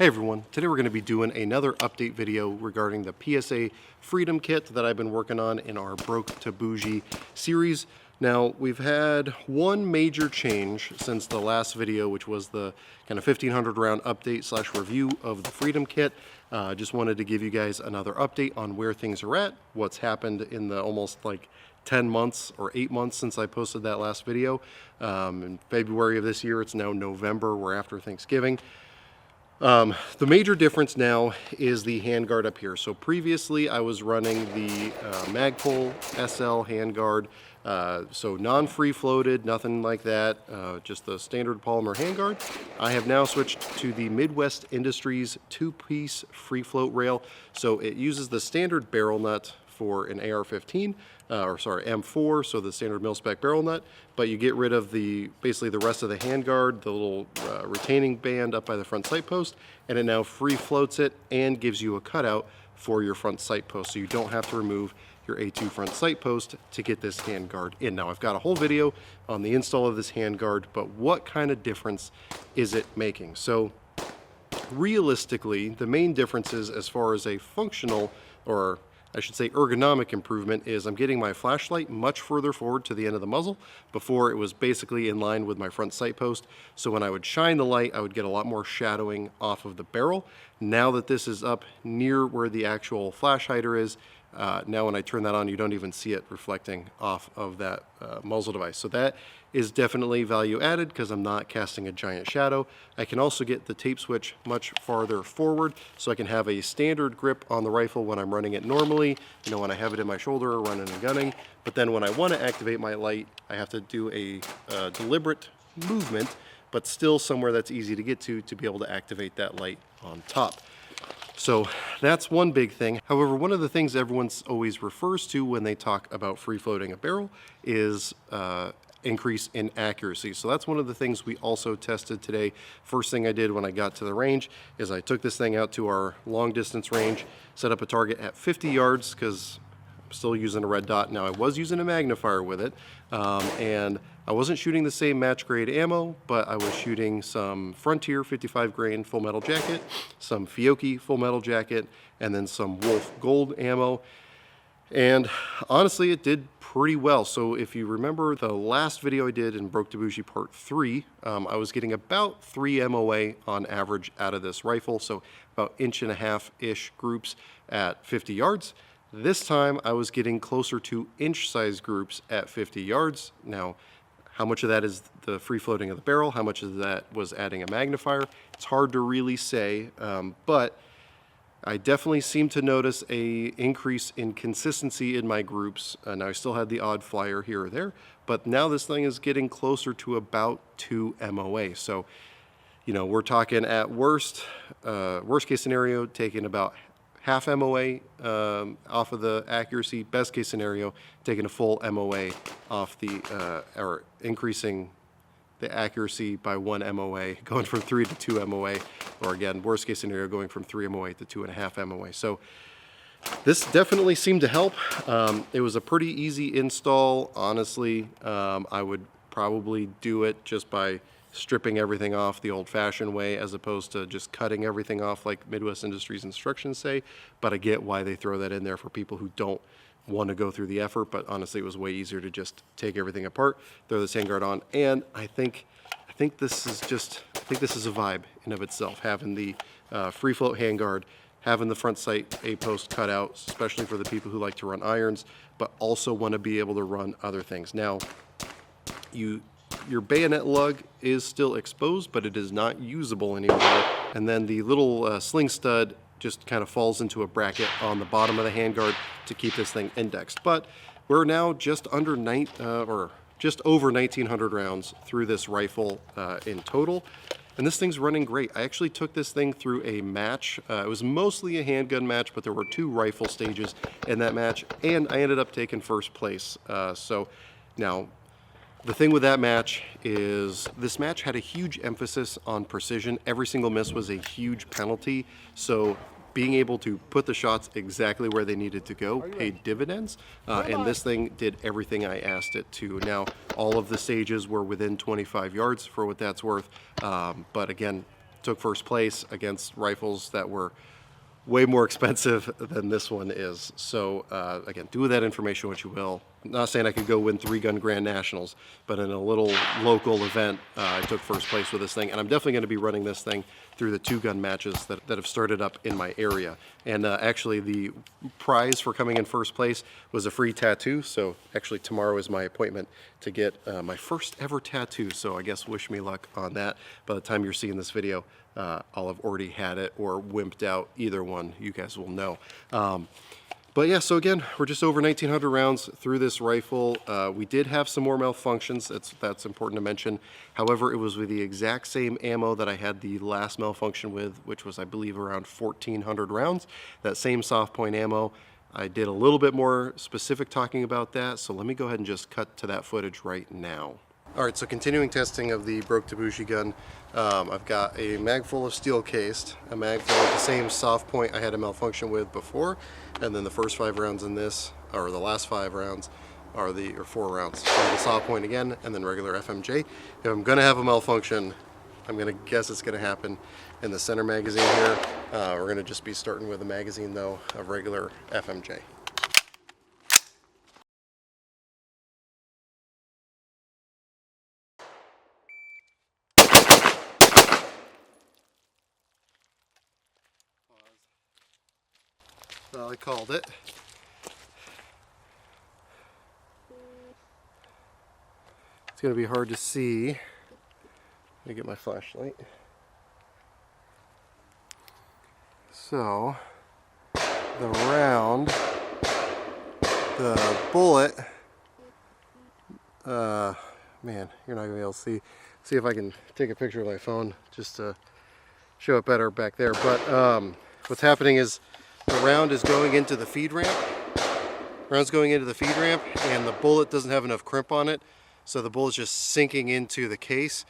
Hey everyone, today we're going to be doing another update video regarding the PSA Freedom Kit that I've been working on in our Broke to Boujee series. Now, we've had one major change since the last video, which was the kind of 1500 round update / review of the Freedom Kit. Just wanted to give you guys another update on where things are at, what's happened in the almost like 10 months or 8 months since I posted that last video. In February of this year, it's now November, we're after Thanksgiving. The major difference now is the handguard up here. So previously I was running the Magpul SL handguard, so non-free floated, nothing like that, just the standard polymer handguard. I have now switched to the Midwest Industries 2-piece free float rail. So it uses the standard barrel nut for an AR-15, M4, so the standard mil-spec barrel nut, but you get rid of basically the rest of the handguard, the little retaining band up by the front sight post, and it now free floats it and gives you a cutout for your front sight post, so you don't have to remove your A2 front sight post to get this handguard in. Now, I've got a whole video on the install of this handguard, but what kind of difference is it making? So realistically, the main differences as far as a functional, or I should say ergonomic improvement, is I'm getting my flashlight much further forward to the end of the muzzle. Before, it was basically in line with my front sight post, so when I would shine the light, I would get a lot more shadowing off of the barrel. Now that this is up near where the actual flash hider is, now when I turn that on, you don't even see it reflecting off of that muzzle device. So that is definitely value added because I'm not casting a giant shadow. I can also get the tape switch much farther forward, so I can have a standard grip on the rifle when I'm running it normally, when I have it in my shoulder or running and gunning. But then when I want to activate my light, I have to do a deliberate movement, but still somewhere that's easy to get to be able to activate that light on top. So that's one big thing. However, one of the things everyone always refers to when they talk about free floating a barrel is increase in accuracy. So that's one of the things we also tested today. First thing I did when I got to the range is I took this thing out to our long distance range, set up a target at 50 yards because I'm still using a red dot. Now, I was using a magnifier with it, and I wasn't shooting the same match grade ammo, but I was shooting some Frontier 55 grain full metal jacket, some Fiocchi full metal jacket, and then some Wolf gold ammo. And honestly, it did pretty well. So if you remember the last video I did in Broke to Boujee Part 3, I was getting about 3 MOA on average out of this rifle, so about 1.5-inch groups at 50 yards. This time I was getting closer to inch-size groups at 50 yards. Now, how much of that is the free floating of the barrel? How much of that was adding a magnifier? It's hard to really say, but I definitely seem to notice a increase in consistency in my groups. Now, I still had the odd flyer here or there, but now this thing is getting closer to about 2 MOA. So, we're talking at worst case scenario, taking about half MOA off of the accuracy. Best case scenario, taking a full MOA off or increasing the accuracy by 1 MOA, going from 3 to 2 MOA, or again, worst case scenario, going from 3 MOA to 2.5 MOA. So this definitely seemed to help. It was a pretty easy install, honestly. I would probably do it just by stripping everything off the old-fashioned way as opposed to just cutting everything off like Midwest Industries instructions say, but I get why they throw that in there for people who don't want to go through the effort. But honestly, it was way easier to just take everything apart, throw this handguard on, and I think this is a vibe in of itself, having the free float handguard, having the front sight A-post cut out, especially for the people who like to run irons, but also want to be able to run other things. Now, your bayonet lug is still exposed, but it is not usable anymore. And then the little sling stud just kind of falls into a bracket on the bottom of the handguard to keep this thing indexed. But we're now just over 1,900 rounds through this rifle in total. And this thing's running great. I actually took this thing through a match. It was mostly a handgun match, but there were 2 rifle stages in that match, and I ended up taking first place. So now, the thing with that match is this match had a huge emphasis on precision. Every single miss was a huge penalty. So being able to put the shots exactly where they needed to go paid dividends. And this thing did everything I asked it to. Now, all of the stages were within 25 yards for what that's worth. But again, took first place against rifles that were way more expensive than this one is. So again, do with that information what you will. I'm not saying I could go win 3-gun Grand Nationals, but in a little local event, I took first place with this thing, and I'm definitely going to be running this thing through the 2-gun matches that have started up in my area. And actually, the prize for coming in first place was a free tattoo. So actually, tomorrow is my appointment to get my first ever tattoo. So I guess wish me luck on that. By the time you're seeing this video, I'll have already had it or wimped out. Either one, you guys will know. But yeah, so again, we're just over 1,900 rounds through this rifle. We did have some more malfunctions, that's important to mention. However, it was with the exact same ammo that I had the last malfunction with, which was, I believe, around 1,400 rounds. That same soft point ammo. I did a little bit more specific talking about that, so let me go ahead and just cut to that footage right now. All right, so continuing testing of the Broke to Boujee gun. I've got a mag full of steel cased, a mag full of the same soft point I had a malfunction with before, and then the first 5 rounds in this, or the last 5 rounds, or 4 rounds, are the soft point again, and then regular FMJ. If I'm gonna have a malfunction, I'm gonna guess it's gonna happen in the center magazine here. We're gonna just be starting with a magazine though of regular FMJ. Well, I called it. It's going to be hard to see. Let me get my flashlight. So, the round, the bullet, man, you're not going to be able to see if I can take a picture of my phone just to show it better back there. But what's happening is the round is going into the feed ramp. Round's going into the feed ramp, and the bullet doesn't have enough crimp on it, so the bullet's just sinking into the case.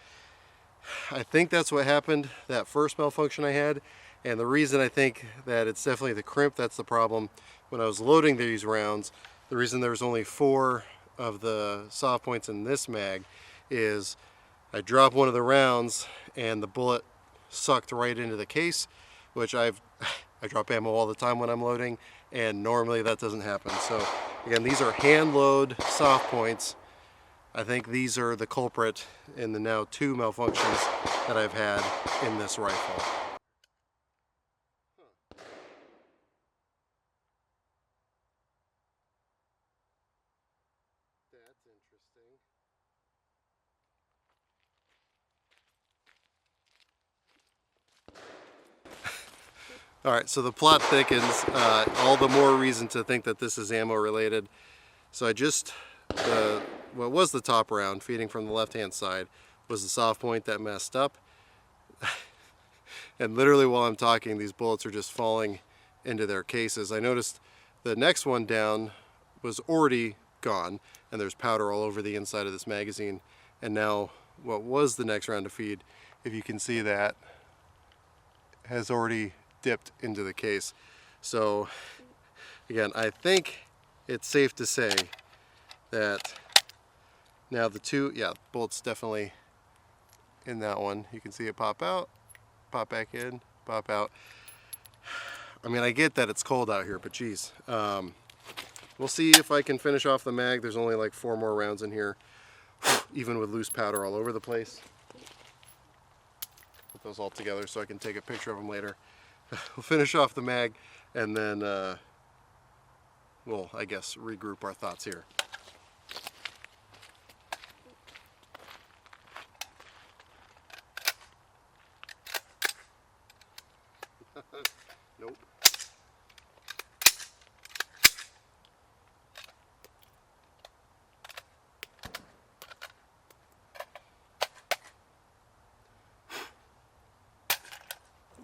I think that's what happened that first malfunction I had, and the reason I think that it's definitely the crimp that's the problem. When I was loading these rounds, the reason there's only 4 of the soft points in this mag is I dropped one of the rounds and the bullet sucked right into the case, which I drop ammo all the time when I'm loading, and normally that doesn't happen. So again, these are hand load soft points. I think these are the culprit in the now 2 malfunctions that I've had in this rifle. That's interesting. All right, so the plot thickens. All the more reason to think that this is ammo related. So I just, what was the top round, feeding from the left-hand side, was the soft point that messed up. And literally while I'm talking, these bullets are just falling into their cases. I noticed the next one down was already gone, and there's powder all over the inside of this magazine. And now what was the next round to feed, if you can see that, has already dipped into the case. So again, I think it's safe to say that now the 2, bullets definitely in that one. You can see it pop out, pop back in, pop out. I mean, I get that it's cold out here, but geez. We'll see if I can finish off the mag. There's only like 4 more rounds in here, even with loose powder all over the place. Put those all together so I can take a picture of them later. We'll finish off the mag, and then we'll, I guess, regroup our thoughts here. Nope.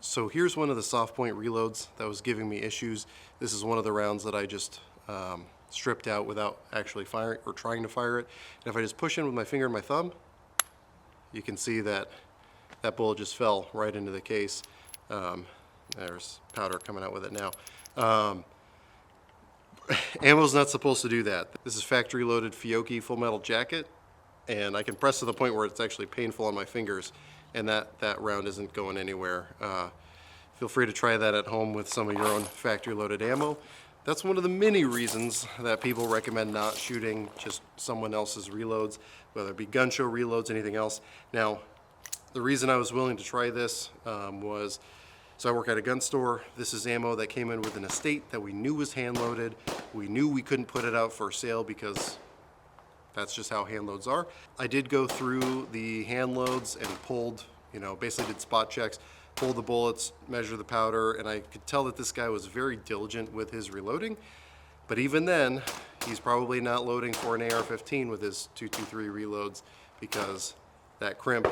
So here's one of the soft point reloads that was giving me issues. This is one of the rounds that I just stripped out without actually firing or trying to fire it. And if I just push in with my finger and my thumb, you can see that that bullet just fell right into the case. There's powder coming out with it now. Ammo's not supposed to do that. This is factory loaded Fiocchi full metal jacket, and I can press to the point where it's actually painful on my fingers, and that round isn't going anywhere. Feel free to try that at home with some of your own factory loaded ammo. That's one of the many reasons that people recommend not shooting just someone else's reloads, whether it be gun show reloads, anything else. Now, the reason I was willing to try this was, so I work at a gun store. This is ammo that came in with an estate that we knew was hand loaded. We knew we couldn't put it out for sale because that's just how hand loads are. I did go through the hand loads and pulled, basically did spot checks, pulled the bullets, measured the powder, and I could tell that this guy was very diligent with his reloading. But even then, he's probably not loading for an AR-15 with his 223 reloads because that crimp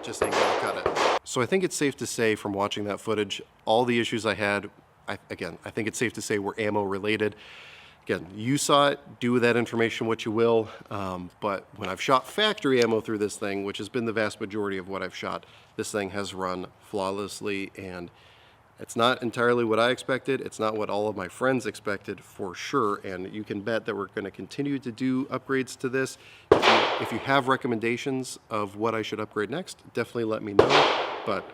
just ain't gonna cut it. So I think it's safe to say from watching that footage, all the issues I had, I think it's safe to say were ammo related. Again, you saw it, do with that information what you will, but when I've shot factory ammo through this thing, which has been the vast majority of what I've shot, this thing has run flawlessly, and it's not entirely what I expected. It's not what all of my friends expected for sure, and you can bet that we're going to continue to do upgrades to this. If you have recommendations of what I should upgrade next, definitely let me know, but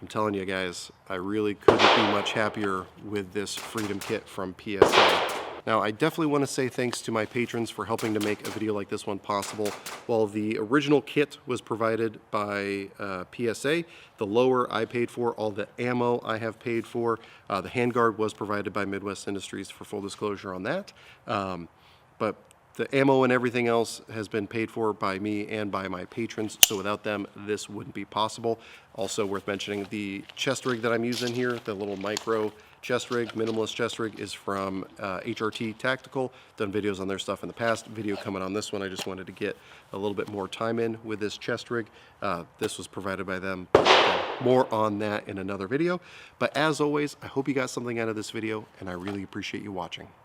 I'm telling you guys, I really couldn't be much happier with this Freedom Kit from PSA. Now, I definitely want to say thanks to my patrons for helping to make a video like this one possible. While the original kit was provided by PSA, the lower I paid for, all the ammo I have paid for. The Handguard was provided by Midwest Industries, for full disclosure on that. But the ammo and everything else has been paid for by me and by my patrons, so without them, this wouldn't be possible. Also worth mentioning, the chest rig that I'm using here, the little micro chest rig, minimalist chest rig, is from HRT Tactical. Done videos on their stuff in the past. Video coming on this one. I just wanted to get a little bit more time in with this chest rig. This was provided by them. More on that in another video. But as always, I hope you got something out of this video, and I really appreciate you watching.